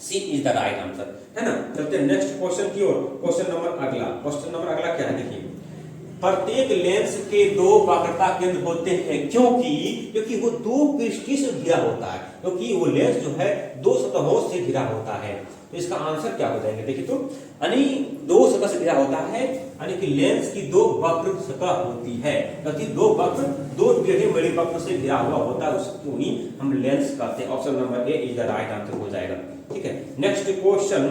C is the right answer, है ना। चलते हैं नेक्स्ट क्वेश्चन की ओर। क्वेश्चन नंबर अगला, क्वेश्चन नंबर अगला क्या है? देखिए, प्रत्येक लेंस के दो वक्रता केंद्र होते हैं, क्योंकि वो दो पृष्ठों से घिरा होता है, क्योंकि वो लेंस जो है दो सतहों से घिरा होता है। तो इसका आंसर क्या हो जाएंगे? देखिए, तो यानी दो सतह से घिरा होता है, यानी कि लेंस की दो वक्र सतह होती है, क्योंकि दो वक्र, दो टेढ़े मेढ़े वक्र से घिरा हुआ होता है, उसको ही हम लेंस कहते हैं। Option number A is the right answer हो जाएगा। ठीक है, नेक्स्ट क्वेश्चन,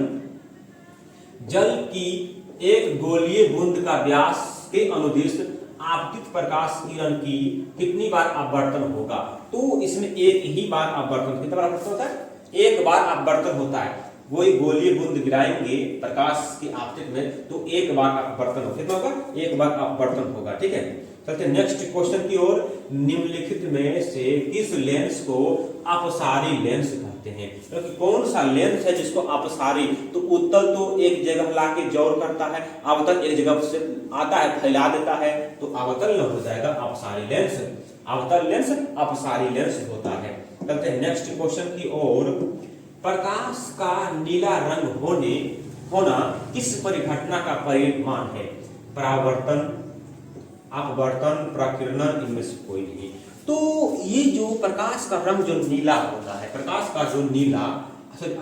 जल की एक गोलीय बूंद का व्यास के अनुदिश आपतित प्रकाश किरण की कितनी बार अपवर्तन होगा? तो इसमें एक ही बार अपवर्तन, कितना बार अपवर्तन होता है? एक बार अपवर्तन होता है। वही गोलीय बूंद गिराएंगे प्रकाश की आपतित में तो एक बार अपवर्तन होगा। कितना होगा? एक बार अपवर्तन होगा। ठीक है, चलते नेक्स्ट क्वेश्चन की ओर। निम्नलिखित में से किस लेंस को अपसारी लेंस कहते हैं? क्योंकि कौन सा लेंस है जिसको अपसारी? तो उत्तल तो एक जगह लाके जोर करता है, अवतल एक जगह से आता है फैला देता है, तो अवतल न हो जाएगा अपसारी लेंस। अवतल लेंस अपसारी लेंस होता है। चलते हैं नेक्स्ट क्वेश्चन की ओर। प्रकाश का नीला रंग होना किस परिघटना का परिमाण है? परावर्तन, अपवर्तन, प्रकीर्णन, इनमें से कोई नहीं। तो ये जो प्रकाश का रंग जो नीला होता है, प्रकाश का जो नीला,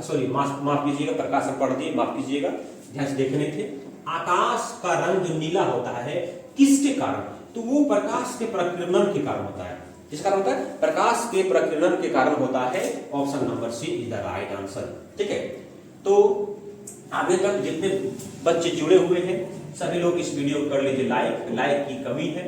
सॉरी माफ कीजिएगा, प्रकाश से पढ़ दिए, माफ कीजिएगा, ध्यान से देखने थे। आकाश का रंग जो नीला होता है किसके कारण? तो वो प्रकाश के प्रकीर्णन के कारण होता है। किस कारण होता है? प्रकाश के प्रकीर्णन के कारण होता है। Option number C is the right answer. ठीक है, तो आगे तक जितने बच्चे जुड़े हुए हैं सभी लोग इस वीडियो को कर लीजिए लाइक की कमी है।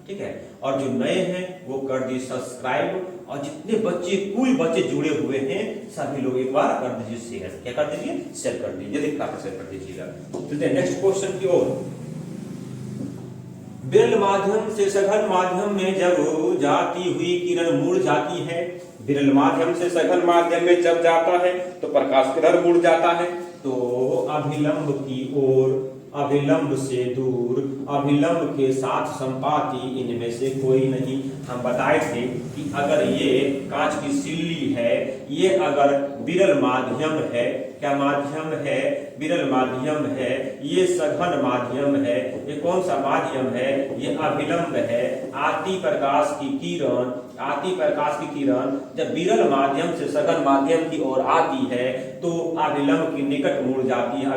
ठीक है, और जो नए हैं वो कर दीजिए सब्सक्राइब, और जितने बच्चे कुल बच्चे जुड़े हुए हैं सभी लोग एक बार कर दीजिए शेयर। क्या कर दीजिए? शेयर कर दीजिए, जल्दी फटाफट शेयर कर दीजिएगा। चलते हैं नेक्स्ट क्वेश्चन की ओर। विरल माध्यम से सघन माध्यम में जब जाती हुई किरण मुड़ जाती है, विरल माध्यम से सघन माध्यम में जब जाता है तो प्रकाश किधर मुड़ जाता है? तो अभिलंब की ओर, अभिलंब से दूर, अभिलंब के साथ संपाती, इनमें से कोई नहीं। हम बताए थे कि अगर ये कांच की सिल्ली है, ये अगर विरल माध्यम है, क्या माध्यम है? विरल माध्यम है, ये सघन माध्यम है, ये कौन सा माध्यम है? ये अभिलंब है। आती प्रकाश की किरण, आती प्रकाश की किरण जब विरल माध्यम से सघन माध्यम की ओर आती है तो अभिलंब की निकट मुड़ जाती है,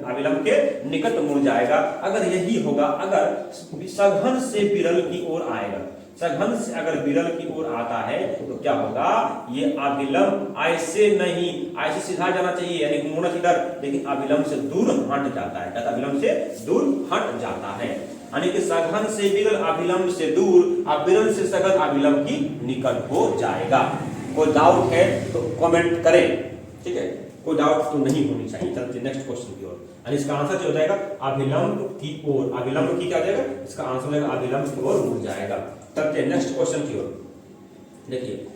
अभिलंब के निकट मुड़ जाएगा। अगर यही होगा, अगर सघन से विरल की ओर आएगा, सघन से अगर विरल की ओर आता है तो क्या होगा? ये अभिलंब ऐसे नहीं, ऐसे सीधा जाना चाहिए, यानी मुड़ना इधर, लेकिन अभिलंब से दूर हट जाता है, अभिलंब से दूर हट जाता है। यानी कि सघन से विरल, अभिलंब से दूर, अब विरल से सघन, अभिलंब की निकट हो जाएगा। कोई डाउट है तो कमेंट करें। ठीक है, कोई डाउट तो नहीं होनी चाहिए। चलते नेक्स्ट क्वेश्चन की ओर। और इसका आंसर जो हो जाएगा अभिलंब की ओर, अभिलंब की क्या हो जाएगा? इसका आंसर हो जाएगा अभिलंब की ओर मुड़ जाएगा। चलते नेक्स्ट क्वेश्चन की ओर। देखिए,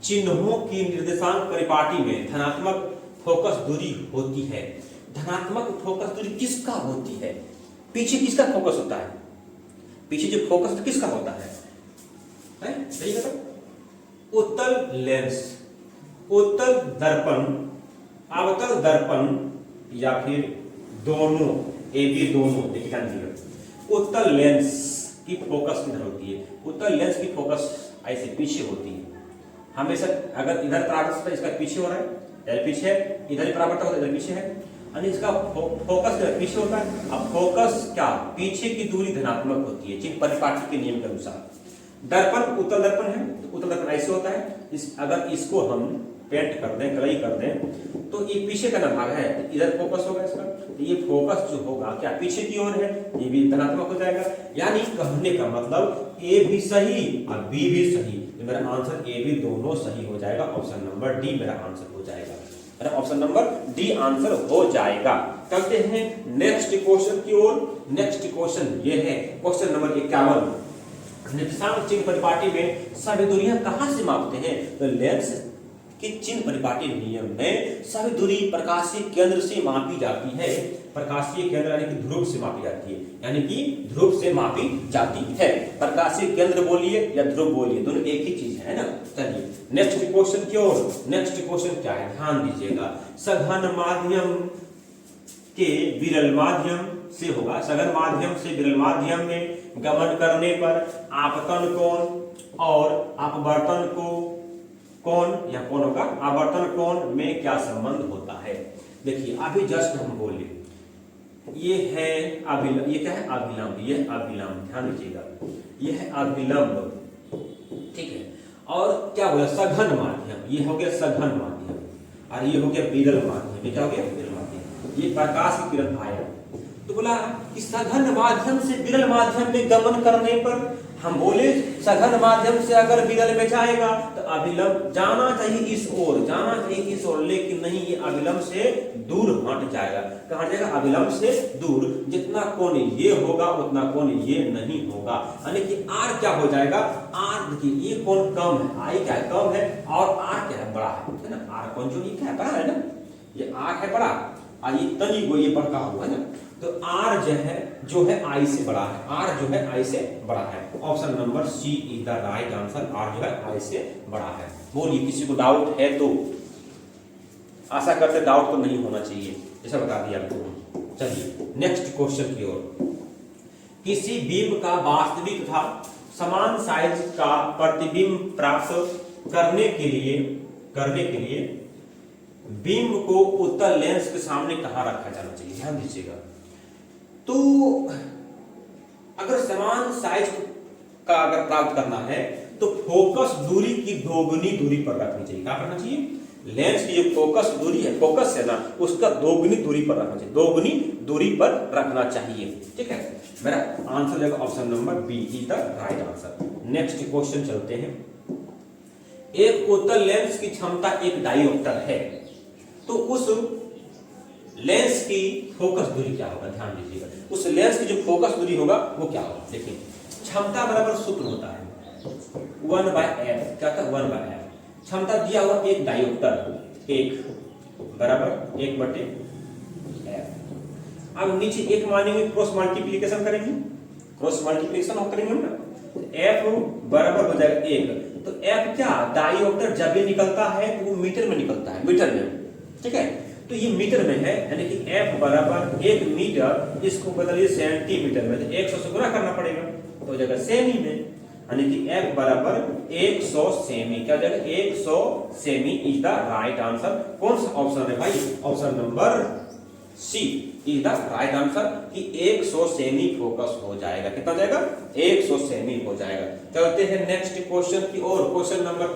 चिन्हों की निर्देशांक परिपाटी में धनात्मक फोकस दूरी होती है। धनात्मक फोकस दूरी किसका होती है? पीछे किसका फोकस होता है? पीछे जो फोकस किसका होता है? सही है? उत्तल लेंस, उत्तल दर्पण, अवतल दर्पण, या फिर दोनों, ए बी दोनों। देखिए, उत्तल लेंस की फोकस किधर होती है? उत्तल लेंस की फोकस ऐसे पीछे होती है, हमेशा अगर इधर परावर्तन होता है इसका पीछे हो रहा है, इधर पीछे है, इधर परावर्तन होता है इधर पीछे है, यानी इसका फोकस पीछे होता है। अब फोकस क्या, पीछे की दूरी धनात्मक होती है चिन्ह परिपाटी के नियम के अनुसार। दर्पण उत्तल दर्पण है तो उत्तल दर्पण ऐसे होता है, अगर इसको हम पेंट कर दें, कलई कर दें, तो ये पीछे का भाग है, इधर फोकस होगा इसका, तो ये फोकस जो होगा क्या पीछे की ओर है, ये भी धनात्मक हो जाएगा। यानी कहने का मतलब ए भी सही और बी भी सही, तो मेरा आंसर ए बी दोनों सही हो जाएगा। ऑप्शन नंबर डी मेरा आंसर हो जाएगा, मेरा ऑप्शन नंबर डी आंसर हो जाएगा। चलते हैं नेक्स्ट क्वेश्चन की ओर। नेक्स्ट क्वेश्चन ये है क्वेश्चन नंबर 51। निर्देशांक चिन्ह परिपाटी में सभी दूरियां कहां से मापते हैं? तो लेंस के चिन्ह परिपाटी नियम में सभी दूरी प्रकाशीय केंद्र से मापी जाती है। प्रकाशीय केंद्र यानी कि ध्रुव से मापी जाती है, यानी कि ध्रुव से मापी जाती है। प्रकाशीय केंद्र बोलिए या ध्रुव बोलिए, दोनों एक ही चीज है ना। चलिए नेक्स्ट क्वेश्चन की ओर। नेक्स्ट क्वेश्चन क्या है, ध्यान दीजिएगा। सघन माध्यम के विरल माध्यम से होगा, सघन माध्यम से विरल माध्यम में गमन करने पर आपतन कोण और अपवर्तन कोण या कोणों का आवर्तन कोण में क्या संबंध होता है? देखिए अभी जस्ट हम बोले ये है अभिलंब, ये क्या है अभिलंब, ये अभिलंब, ध्यान दीजिएगा ये है अभिलंब, ठीक है। और क्या बोला सघन माध्यम, ये हो गया सघन माध्यम और ये हो गया विरल माध्यम, ये क्या हो गया विरल माध्यम, ये प्रकाश की किरण आया। तो बोला कि सघन माध्यम से विरल माध्यम में गमन करने पर हम बोले सघन माध्यम से अगर विरल में जाएगा तो अभिलंब जाना चाहिए इस ओर, जाना चाहिए इस ओर, लेकिन नहीं ये अभिलंब से दूर हट जाएगा। कहां जाएगा? अभिलंब से दूर। जितना कोण ये होगा उतना कोण ये नहीं होगा, यानी कि आर क्या हो जाएगा? आर देखिए ये कोण कम है, आई क्या है कम है और आर क्या है बड़ा है ना। आर कोण जो ये क्या है बड़ा है ना, ये आर है बड़ा और ये तनी वो ये बड़का हुआ है ना। तो आर जो है आई से बड़ा है, आर जो है आई से बड़ा है। Option number C is the right answer, R जो है आई से बड़ा है। बोलिए किसी को डाउट है तो? आशा करते डाउट तो नहीं होना चाहिए, ऐसा बता दिया आपको। चलिए नेक्स्ट क्वेश्चन की ओर। किसी बिंब का वास्तविक तथा समान साइज का प्रतिबिंब प्राप्त करने के लिए बिंब को उत्तल लेंस के सामने कहां रखा जाना चाहिए? ध्यान दीजिएगा। तो अगर समान साइज का अगर प्राप्त करना है तो फोकस दूरी की दोगुनी दूरी पर रखनी चाहिए। क्या करना चाहिए? लेंस की जो फोकस दूरी है, फोकस है ना, उसका दोगुनी दूरी पर रखना चाहिए, दोगुनी दूरी पर रखना चाहिए, ठीक है। मेरा आंसर रहेगा option number B is the right answer. Next question चलते हैं। एक उत्तल लेंस की क्षमता एक डायोप्टर है, तो उस लेंस की फोकस दूरी क्या होगा? ध्यान दीजिएगा, उस लेंस की जो फोकस दूरी होगा वो क्या होगा? देखिए क्षमता बराबर सूत्र होता है 1/f, क्या था 1/f। क्षमता दिया हुआ एक डायोप्टर, एक बराबर 1/f। अब नीचे एक मानेंगे, क्रॉस मल्टीप्लीकेशन करेंगे, क्रॉस मल्टीप्लीकेशन करेंगे हम ना, f बराबर हो जाएगा 1। तो f क्या, डायोप्टर जब भी निकलता है तो वो मीटर में निकलता है, मीटर में, ठीक है। तो ये मीटर में है, यानी कि f बराबर 1 मीटर, इसको बदलिए सेंटीमीटर में, तो 100 से गुणा करना पड़ेगा तो हो जाएगा सेमी में, यानी कि f बराबर 100 सेमी। क्या हो जाएगा? 100 cm is the right answer. कौन सा ऑप्शन है भाई? Option number C is the right answer कि 100 सेमी फोकस हो जाएगा। कितना हो जाएगा? 100 सेमी हो जाएगा। चलते हैं नेक्स्ट क्वेश्चन की ओर। क्वेश्चन नंबर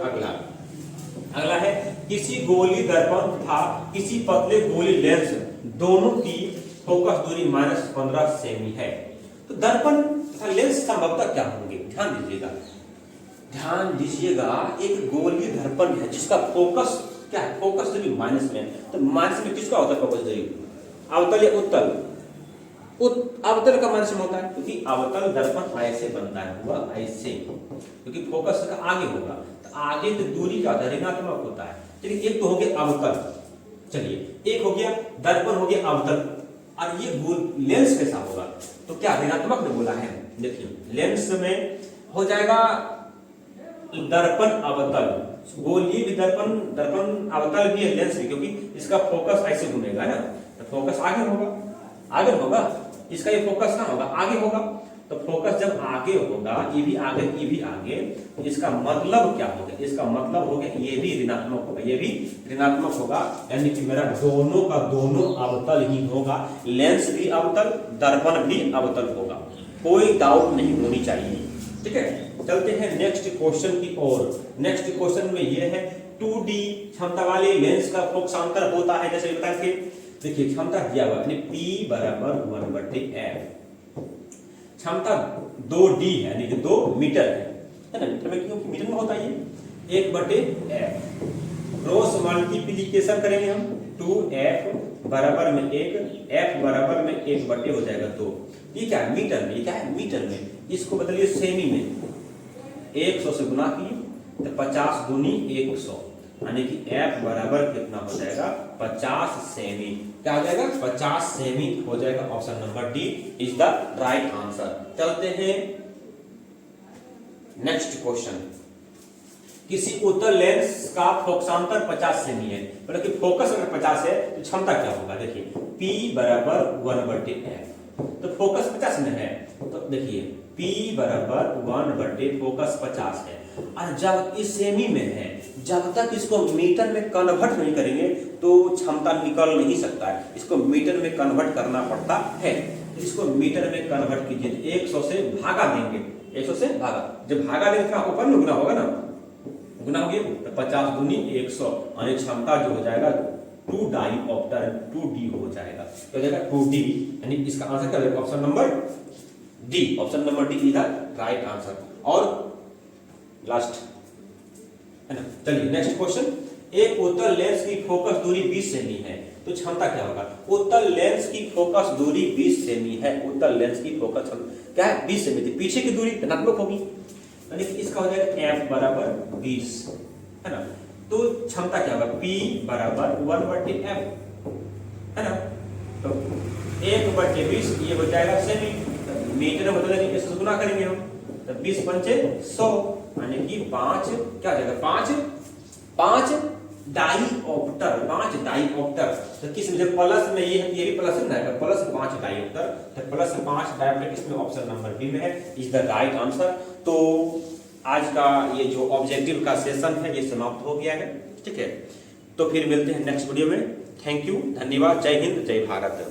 अगला है किसी गोली दर्पण तथा किसी पतले गोली लेंस दोनों की फोकस दूरी -15 सेमी है, तो दर्पण तथा लेंस संभवतः क्या होंगे? ध्यान दीजिएगा एक गोली दर्पण है जिसका फोकस क्या है? फोकस दूरी माइनस में, तो माइनस में किसका होता है फोकस दूरी? अवतल या उत्तल? अवतल का माइनस में होता है, क्योंकि अवतल दर्पण ऐसे बनता है, हुआ ऐसे, क्योंकि फोकस का आगे होगा, तो आगे तो दूरी का ऋणात्मक होता है। चलिए एक तो हो गया अवतल, चलिए एक हो गया दर्पण, हो गया अवतल, और ये लेंस कैसा होगा? तो क्या ऋणात्मक में बोला है? देखिए लेंस में हो जाएगा दर्पण अवतल, गोलीय भी दर्पण अवतल भी है, लेंस भी, क्योंकि इसका फोकस ऐसे घूमेगा ना, तो फोकस आगे होगा, इसका ये फोकस कहां होगा? आगे होगा। तो फोकस जब आगे होगा, ये भी आगे, ये भी आगे, तो इसका मतलब क्या होगा? इसका मतलब हो गया ये भी ऋणात्मक होगा, ये भी ऋणात्मक होगा, यानी कि मेरा दोनों का दोनों अवतल ही होगा। लेंस भी अवतल, दर्पण भी अवतल होगा, कोई डाउट नहीं होनी चाहिए। ठीक है, चलते हैं नेक्स्ट क्वेश्चन की ओर। नेक्स्ट क्वेश्चन में ये है 2D क्षमता वाले लेंस का फोकसांतर होता है जैसे बता के, देखिए क्षमता दिया हुआ है P बराबर 1/f, क्षमता 2D है यानी कि 2 मीटर है ना, मीटर में क्योंकि मीटर में होता है ये 1/f। क्रॉस मल्टीप्लिकेशन करेंगे हम, 2f बराबर में 1, f बराबर में 1/2 हो जाएगा 2। ये क्या है? मीटर में। ये क्या है? मीटर में। इसको बदलिए सेमी में, 100 से गुना किए तो 50 दूनी 100, यानी कि f बराबर कितना हो जाएगा? 50 सेमी। क्या हो जाएगा? 50 सेमी हो जाएगा। Option number D is the right answer. चलते हैं नेक्स्ट क्वेश्चन। किसी उत्तल लेंस का फोकसांतर 50 सेमी है, मतलब कि फोकस अगर 50 है तो क्षमता क्या होगा? देखिए P बराबर 1/f, तो फोकस 50 में है, तो देखिए P बराबर 1/, फोकस 50 है, और जब इस सेमी में है, जब तक इसको मीटर में कन्वर्ट नहीं करेंगे तो क्षमता निकल नहीं सकता है, इसको मीटर में कन्वर्ट करना पड़ता है। इसको मीटर में कन्वर्ट कीजिए, 100 से भागा देंगे, 100 से भागा, जब भागा देंगे तो ऊपर में गुना होगा ना, गुना हो गया तो 50 दूनी 100, और क्षमता जो हो जाएगा 2 डाईऑप्टर 2D हो जाएगा, तो हो जाएगा 2D, यानी इसका आंसर क्या होगा? Option number D. Option number D is the right answer. और लास्ट है ना, चलिए नेक्स्ट क्वेश्चन। एक उत्तल लेंस की फोकस दूरी 20 सेमी है, तो क्षमता क्या होगा? उत्तल लेंस की फोकस दूरी 20 सेमी है, उत्तल लेंस की फोकस क्या है? 20 सेमी थी, पीछे की दूरी धनात्मक होगी, यानी कि इसका हो जाएगा f बराबर 20 है ना, तो क्षमता क्या होगा? P बराबर 1/f है ना, तो 1/20 ये हो जाएगा सेमी, तो मीटर में बदलेंगे, इससे गुना करेंगे हम, तो 20 पंचे 100, यानी कि 5 क्या हो जाएगा? 5 डाईऑप्टर, 5 डाईऑप्टर। तो किस में प्लस में ये भी प्लस है ना, प्लस 5 डाईऑप्टर, तो प्लस 5 डाईऑप्टर इसमें ऑप्शन नंबर बी में है, इज द राइट आंसर। तो आज का ये जो ऑब्जेक्टिव का सेशन है ये समाप्त हो गया है। ठीक है, तो फिर मिलते हैं नेक्स्ट वीडियो में। थैंक यू, धन्यवाद, जय हिंद, जय भारत।